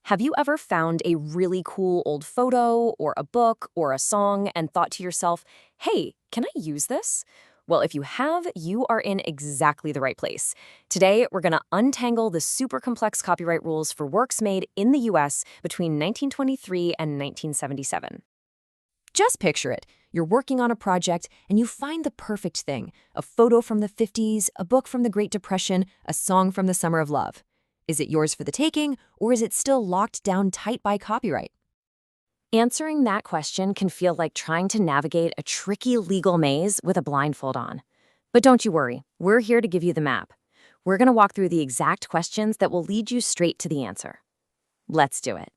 Have you ever found a really cool old photo or a book or a song and thought to yourself, hey, can I use this? Well, if you have, you are in exactly the right place. Today, we're going to untangle the super complex copyright rules for works made in the US between 1923 and 1977. Just picture it. You're working on a project and you find the perfect thing. A photo from the 50s, a book from the Great Depression, a song from the Summer of Love. Is it yours for the taking, or is it still locked down tight by copyright? Answering that question can feel like trying to navigate a tricky legal maze with a blindfold on. But don't you worry, we're here to give you the map. We're going to walk through the exact questions that will lead you straight to the answer. Let's do it.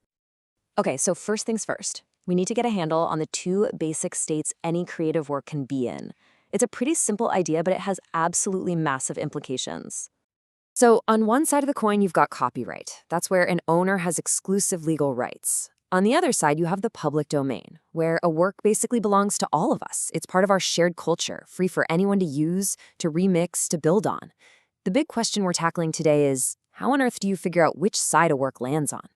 Okay, so first things first. We need to get a handle on the two basic states any creative work can be in. It's a pretty simple idea, but it has absolutely massive implications. So on one side of the coin, you've got copyright. That's where an owner has exclusive legal rights. On the other side, you have the public domain, where a work basically belongs to all of us. It's part of our shared culture, free for anyone to use, to remix, to build on. The big question we're tackling today is, how on earth do you figure out which side a work lands on?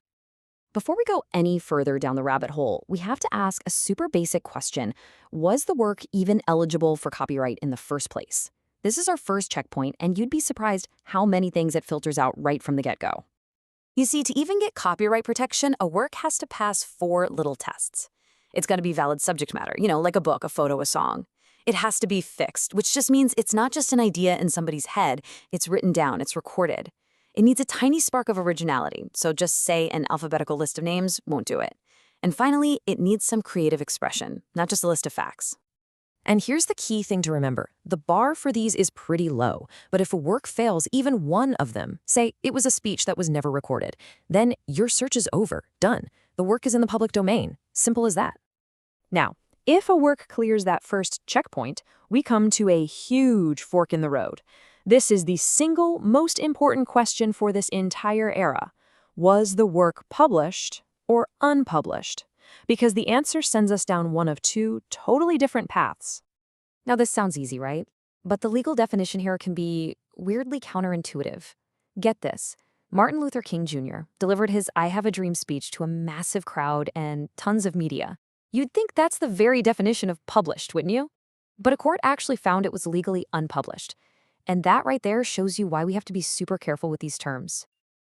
Before we go any further down the rabbit hole, we have to ask a super basic question. Was the work even eligible for copyright in the first place? This is our first checkpoint, and you'd be surprised how many things it filters out right from the get-go. You see, to even get copyright protection, a work has to pass 4 little tests. It's got to be valid subject matter, like a book, a photo, a song. It has to be fixed, which just means it's not just an idea in somebody's head. It's written down, it's recorded. It needs a tiny spark of originality, so just say an alphabetical list of names won't do it. And finally, it needs some creative expression, not just a list of facts. And here's the key thing to remember. The bar for these is pretty low, but if a work fails even one of them, say it was a speech that was never recorded, then your search is over, done. The work is in the public domain. Simple as that. Now, if a work clears that first checkpoint, we come to a huge fork in the road. This is the single most important question for this entire era. Was the work published or unpublished? Because the answer sends us down one of 2 totally different paths. Now, this sounds easy, right? But the legal definition here can be weirdly counterintuitive. Get this. Martin Luther King Jr. delivered his I Have a Dream speech to a massive crowd and tons of media. You'd think that's the very definition of published, wouldn't you? But a court actually found it was legally unpublished. And that right there shows you why we have to be super careful with these terms.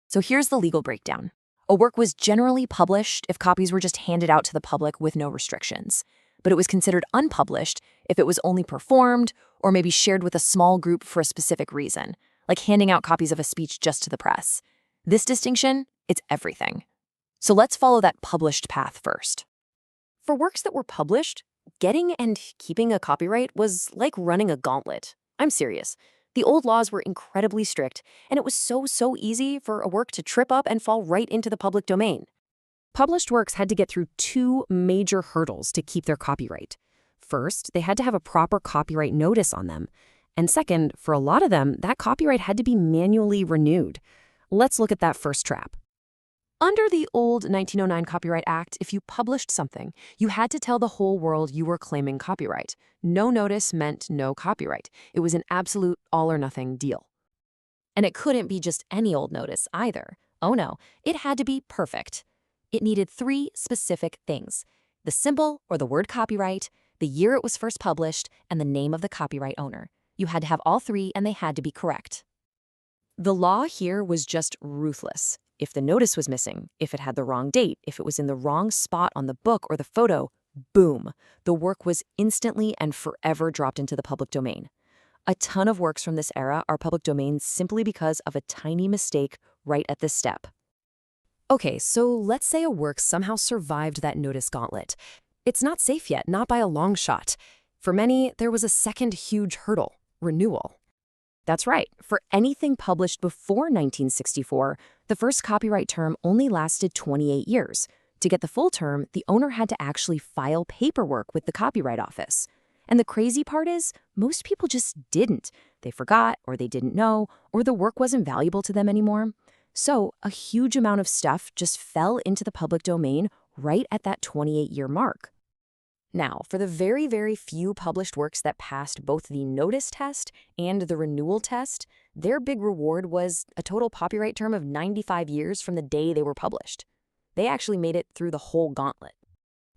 So here's the legal breakdown. A work was generally published if copies were just handed out to the public with no restrictions. But it was considered unpublished if it was only performed or maybe shared with a small group for a specific reason, like handing out copies of a speech just to the press. This distinction, it's everything. So let's follow that published path first. For works that were published, getting and keeping a copyright was like running a gauntlet. I'm serious. The old laws were incredibly strict, and it was so easy for a work to trip up and fall right into the public domain. Published works had to get through 2 major hurdles to keep their copyright. First, they had to have a proper copyright notice on them. And second, for a lot of them, that copyright had to be manually renewed. Let's look at that first trap. Under the old 1909 Copyright Act, if you published something, you had to tell the whole world you were claiming copyright. No notice meant no copyright. It was an absolute all-or-nothing deal. And it couldn't be just any old notice either. Oh no, it had to be perfect. It needed 3 specific things: the symbol or the word copyright, the year it was first published, and the name of the copyright owner. You had to have all 3, and they had to be correct. The law here was just ruthless. If the notice was missing, if it had the wrong date, if it was in the wrong spot on the book or the photo, boom, the work was instantly and forever dropped into the public domain. A ton of works from this era are public domains simply because of a tiny mistake right at this step. Okay, so let's say a work somehow survived that notice gauntlet. It's not safe yet, not by a long shot. For many, there was a second huge hurdle: renewal. That's right. For anything published before 1964, the first copyright term only lasted 28 years. To get the full term, the owner had to actually file paperwork with the Copyright Office. And the crazy part is, most people just didn't. They forgot, or they didn't know, or the work wasn't valuable to them anymore. So a huge amount of stuff just fell into the public domain right at that 28-year mark. Now, for the very few published works that passed both the notice test and the renewal test, their big reward was a total copyright term of 95 years from the day they were published. They actually made it through the whole gauntlet.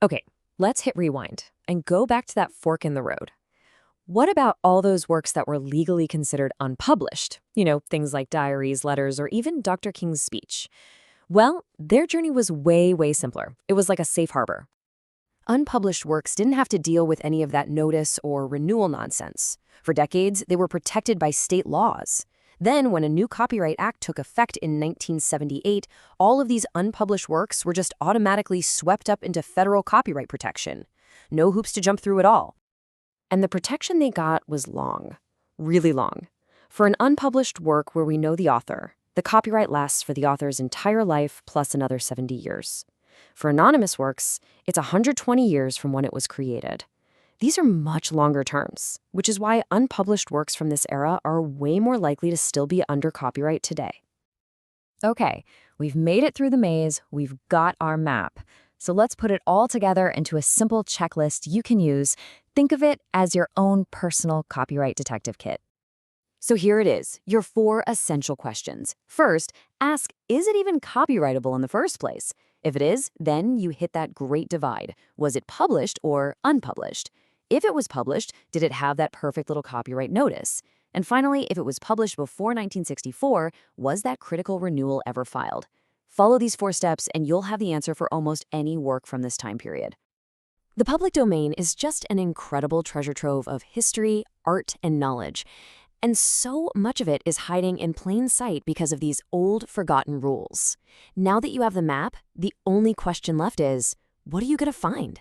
Okay, let's hit rewind and go back to that fork in the road. What about all those works that were legally considered unpublished? Things like diaries, letters, or even Dr. King's speech. Well, their journey was way, way simpler. It was like a safe harbor. Unpublished works didn't have to deal with any of that notice or renewal nonsense. For decades, they were protected by state laws. Then, when a new Copyright Act took effect in 1978, all of these unpublished works were just automatically swept up into federal copyright protection. No hoops to jump through at all. And the protection they got was long, really long. For an unpublished work where we know the author, the copyright lasts for the author's entire life plus another 70 years. For anonymous works, it's 120 years from when it was created. These are much longer terms, which is why unpublished works from this era are way more likely to still be under copyright today. Okay, we've made it through the maze, we've got our map. So let's put it all together into a simple checklist you can use. Think of it as your own personal copyright detective kit. So here it is, your 4 essential questions. First, ask, is it even copyrightable in the first place? If it is, then you hit that great divide. Was it published or unpublished? If it was published, did it have that perfect little copyright notice? And finally, if it was published before 1964, was that critical renewal ever filed? Follow these 4 steps and you'll have the answer for almost any work from this time period. The public domain is just an incredible treasure trove of history, art, and knowledge. And so much of it is hiding in plain sight because of these old, forgotten rules. Now that you have the map, the only question left is, what are you going to find?